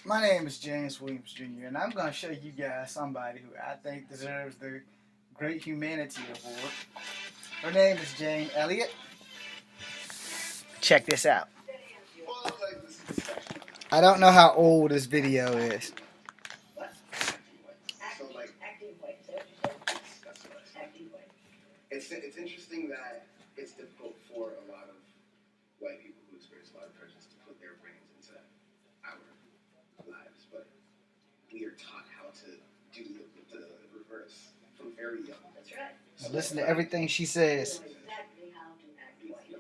My name is James Williams Jr., and I'm going to show you guys somebody who I think deserves the Great Humanity Award. Her name is Jane Elliot. Check this out. I don't know how old this video is. It's interesting that it's difficult for a lot of white people who experience a lot of prejudice to put their brains into our lives, but we are taught how to do the reverse from very young. That's right. So listen to everything she says. You know exactly how to act white.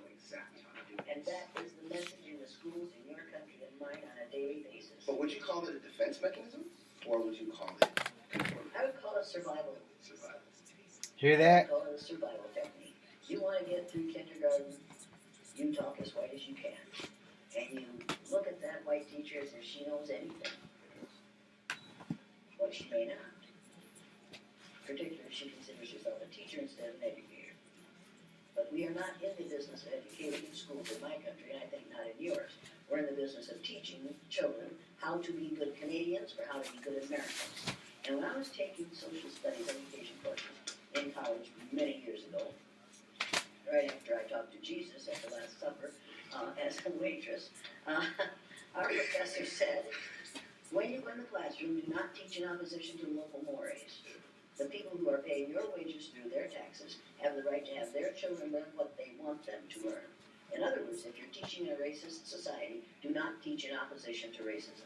And that is the message in the schools in your country and mine on a daily basis. But would you call it a defense mechanism, or would you call it conformity? I would call it survival. Hear that? I would call it a survival technique. You want to get through kindergarten, you talk as white as you can. And you look at that white teacher as if she knows anything. Well, she may not. Particularly if she considers herself a teacher instead of an educator. But we are not in the business of educating in schools in my country, and I think not in yours. We're in the business of teaching children how to be good Canadians or how to be good Americans. And when I was taking social studies education courses in college many years ago, right after I talked to Jesus at the Last Supper as a waitress, our professor said, when you go in the classroom, do not teach in opposition to local mores. The people who are paying your wages through their taxes have the right to have their children learn what they want them to learn. In other words, if you're teaching in a racist society, do not teach in opposition to racism.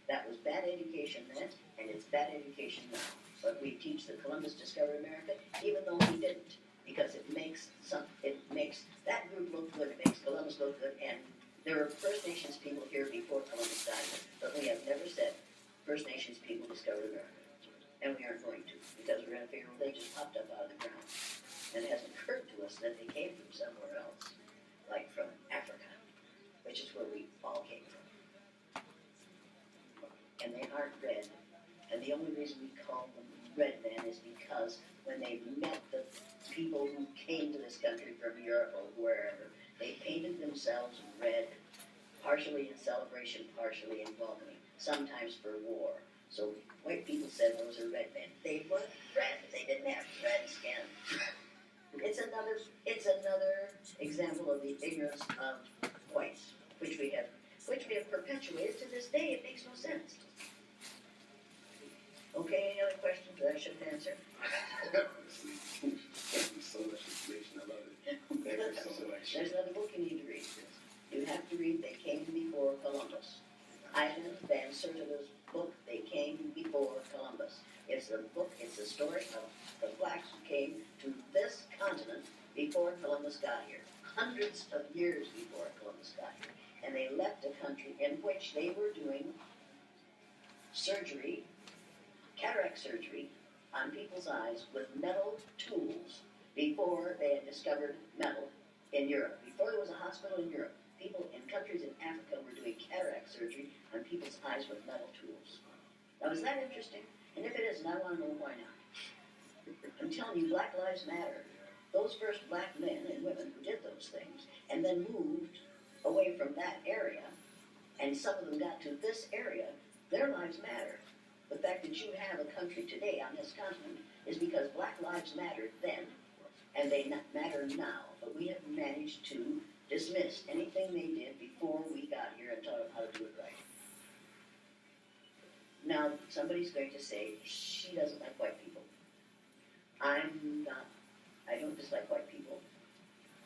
That was bad education then, and it's bad education now. But we teach that Columbus discovered America, even though he didn't, because it makes that group look good, it makes Columbus look good, and there were First Nations people here before Columbus died, but we have never said First Nations people discovered America. And we aren't going to, because we're going to figure, well, they just popped up out of the ground. And it hasn't occurred to us that they came from somewhere else, like from Africa, which is where we all came from. And they aren't red. And the only reason we call them red men is because when they met the people who came to this country from Europe or wherever, they painted themselves red, partially in celebration, partially in welcoming, sometimes for war. So white people said those are red men. They weren't red. They didn't have red skin. It's another example of the ignorance of whites, which we have perpetuated to this day. It makes no sense. Okay, any other questions that I shouldn't answer? So much information, I love it. Thank you so much. There's another book you need to read. You have to read They Came Before Columbus. Ivan Van Sertima's book, They Came Before Columbus. It's a book, it's a story of the blacks who came to this continent before Columbus got here. Hundreds of years before Columbus got here. And they left a country in which they were doing surgery, cataract surgery, on people's eyes with metal tools before they had discovered metal in Europe. Before there was a hospital in Europe, people in countries in Africa were doing cataract surgery on people's eyes with metal tools. Now, is that interesting? And if it isn't, I want to know why not. I'm telling you, Black Lives Matter. Those first black men and women who did those things and then moved away from that area, and some of them got to this area, their lives matter. The fact that you have a country today on this continent is because Black Lives mattered then, and they matter now. But we have managed to dismiss anything they did before we got here and taught them how to do it right. Now, somebody's going to say, she doesn't like white people. I'm not. I don't dislike white people.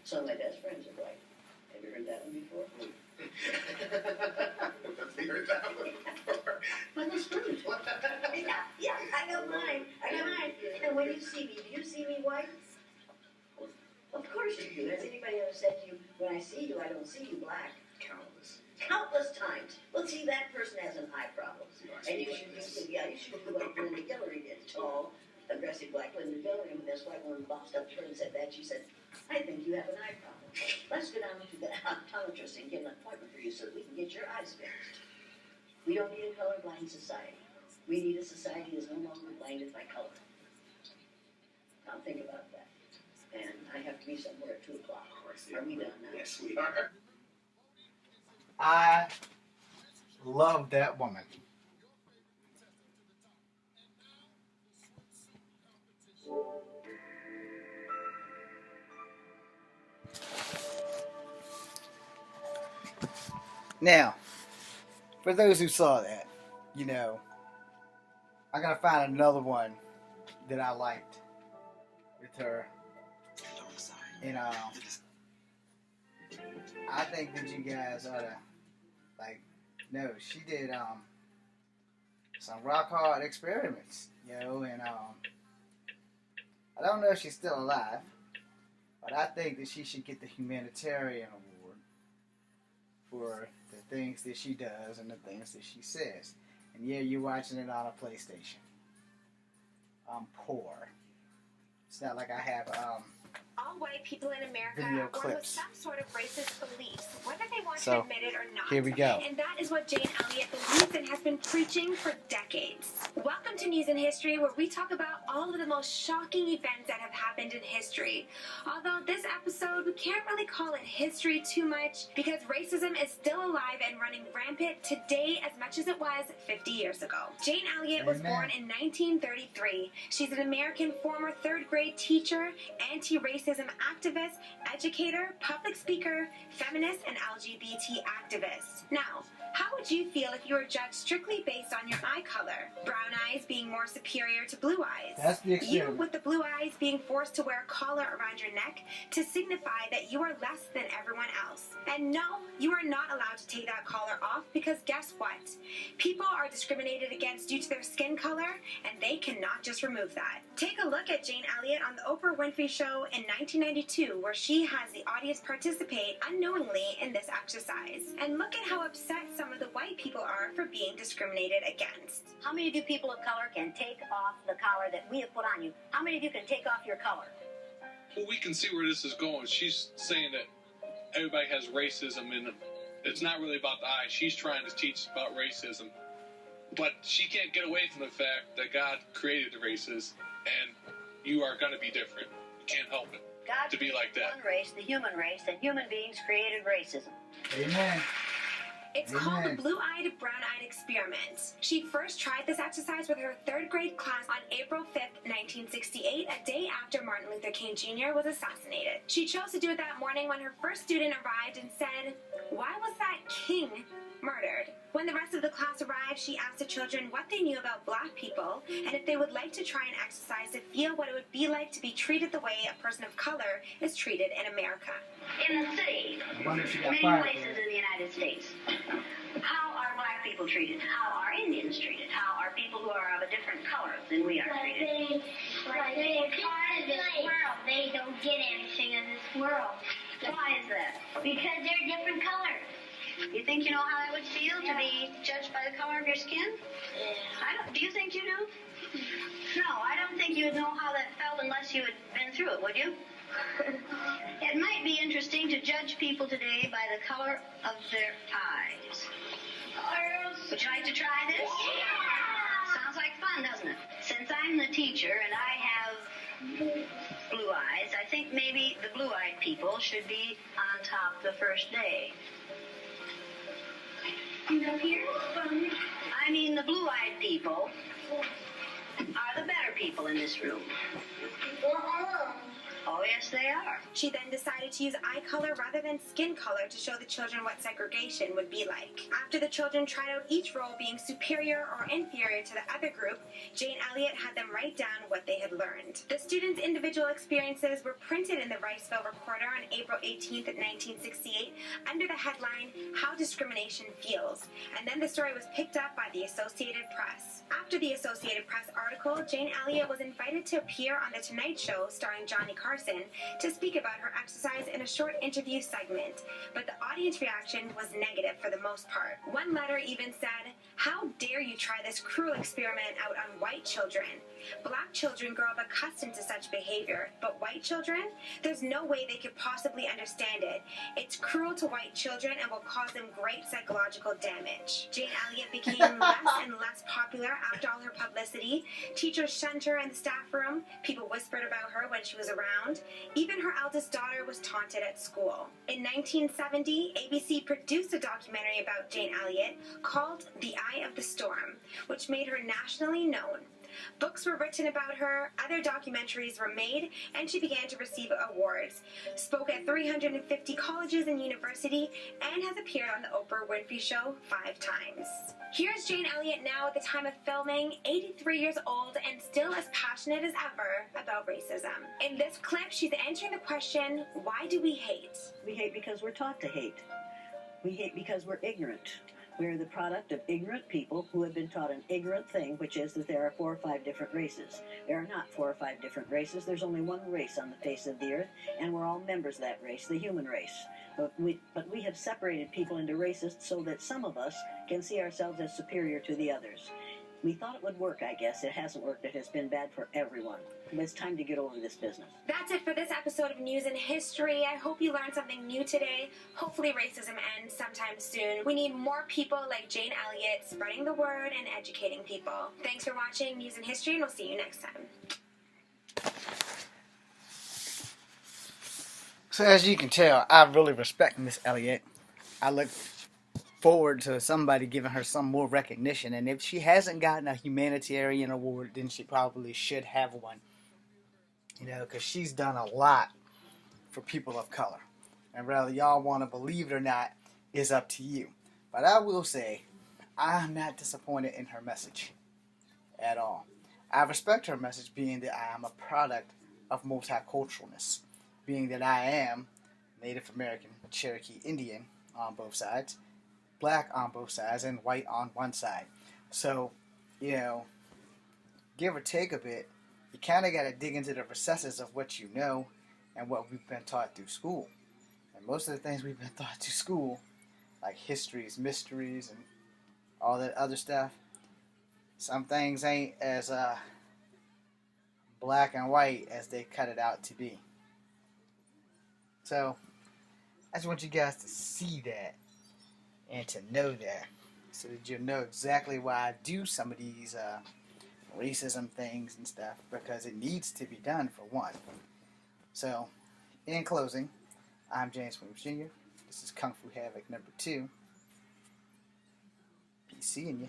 Some of my best friends are white. Have you heard that one before? I've heard that one before. My best friend is white. Yeah, I got mine. And when you see me, do you see me white? Of course you do. Has anybody ever said to you, when I see you, I don't see you black? Countless times. Well, see, that person has an eye problem. And you should do like Linda Hillary did. Tall, aggressive black Linda Hillary. And when this white woman boxed up to her and said that, she said, I think you have an eye problem. Let's go down to the optometrist and get an appointment for you so that we can get your eyes fixed. We don't need a colorblind society. We need a society that is no longer blinded by color. Now think about that. And I have to be somewhere at 2 o'clock. Are we done now? Yes, we are. I love that woman. Now, for those who saw that, you know, I gotta find another one that I liked with her. And I think that you guys ought to, like, no, she did some rock hard experiments, you know, and I don't know if she's still alive, but I think that she should get the humanitarian award for the things that she does and the things that she says. And yeah, you're watching it on a PlayStation. I'm poor. It's not like I have all white people in America video are born with clips. some sort of racist beliefs, whether they want to So, admit it or not. here we go. And that is what Jane Elliot believes and has been preaching for decades. Welcome to News in History, where we talk about all of the most shocking events that have happened in history. Although this episode, we can't really call it history too much, because racism is still alive and running rampant today as much as it was 50 years ago. Jane Elliot was born in 1933. She's an American former third-grade teacher, anti-racism activist, educator, public speaker, feminist, and LGBT activist. Now, how would you feel if you were judged strictly based on your eye color? Brown eyes being more superior to blue eyes. That's the experiment. You with the blue eyes being forced to wear a collar around your neck to signify that you are less than everyone else. And no, you are not allowed to take that collar off, because guess what? People are discriminated against due to their skin color, and they cannot just remove that. Take a look at Jane Elliot on the Oprah Winfrey Show in 1992, where she has the audience participate unknowingly in this exercise. And look at how upset some of the white people are for being discriminated against. How many of you people of color can take off the collar that we have put on you? How many of you can take off your collar? Well, we can see where this is going. She's saying that everybody has racism in them. It's not really about the eye. She's trying to teach about racism. But she can't get away from the fact that God created the races, and you are going to be different. You can't help it. God to be like that. One race, the human race, and human beings created racism. Amen. It's called the blue-eyed, brown-eyed experiment. She first tried this exercise with her third-grade class on April 5th, 1968, a day after Martin Luther King Jr. was assassinated. She chose to do it that morning when her first student arrived and said, "Why was that king murdered?" When the rest of the class arrived, she asked the children what they knew about black people and if they would like to try an exercise to feel what it would be like to be treated the way a person of color is treated in America. In the city, many places in the United States, how are black people treated? How are Indians treated? How are people who are of a different color than we are treated? Like they're part of this world. They don't get anything in this world. Why is that? Because they're different colors. You think you know how it would feel to be judged by the color of your skin? Do you think you do? No, I don't think you'd know how that felt unless you had been through it, would you? It might be interesting to judge people today by the color of their eyes. Would you like to try this? Yeah. Sounds like fun, doesn't it? Since I'm the teacher and I have blue eyes, I think maybe the blue-eyed people should be on top the first day. Up here? I mean, the blue-eyed people are the better people in this room. Oh, yes, they are. She then decided to use eye color rather than skin color to show the children what segregation would be like. After the children tried out each role being superior or inferior to the other group, Jane Elliot had them write down what they had learned. The students' individual experiences were printed in the Riceville Recorder on April 18th, 1968, under the headline, "How Discrimination Feels," and then the story was picked up by the Associated Press. After the Associated Press article, Jane Elliot was invited to appear on The Tonight Show starring Johnny Carson to speak about her exercise in a short interview segment, but the audience reaction was negative for the most part. One letter even said, How dare you try this cruel experiment out on white children? Black children grow up accustomed to such behavior, but white children? There's no way they could possibly understand it. It's cruel to white children and will cause them great psychological damage. Jane Elliot became less and less popular after all her publicity. Teachers shunned her in the staff room. People whispered about her when she was around. Even her eldest daughter was taunted at school. In 1970, ABC produced a documentary about Jane Elliot called The Eye of the Storm, which made her nationally known. Books were written about her, other documentaries were made, and she began to receive awards. Spoke at 350 colleges and universities, and has appeared on the Oprah Winfrey Show 5 times. Here's Jane Elliot now at the time of filming, 83 years old and still as passionate as ever about racism. In this clip, she's answering the question, why do we hate? We hate because we're taught to hate. We hate because we're ignorant. We are the product of ignorant people who have been taught an ignorant thing, which is that there are 4 or 5 different races. There are not 4 or 5 different races. There's only one race on the face of the earth, and we're all members of that race, the human race. But we have separated people into races so that some of us can see ourselves as superior to the others. We thought it would work, I guess. It hasn't worked. It has been bad for everyone. But it's time to get over this business. That's it for this episode of News and History. I hope you learned something new today. Hopefully racism ends sometime soon. We need more people like Jane Elliot spreading the word and educating people. Thanks for watching News and History, and we'll see you next time. So as you can tell, I really respect Miss Elliot. I look forward to somebody giving her some more recognition, and if she hasn't gotten a humanitarian award, then she probably should have one, you know, because she's done a lot for people of color, and whether y'all want to believe it or not is up to you. But I will say I'm not disappointed in her message at all. I respect her message, being that I am a product of multiculturalness, being that I am Native American, Cherokee, Indian on both sides, black on both sides, and white on one side. So, you know, give or take a bit, you kind of got to dig into the recesses of what you know and what we've been taught through school. And most of the things we've been taught through school, like histories, mysteries, and all that other stuff, some things ain't as black and white as they cut it out to be. So, I just want you guys to see that and to know that, so that you'll know exactly why I do some of these racism things and stuff, because it needs to be done, for one. So, in closing, I'm James Williams Jr. This is Kung Fu Havoc number 2. Peace seeing you.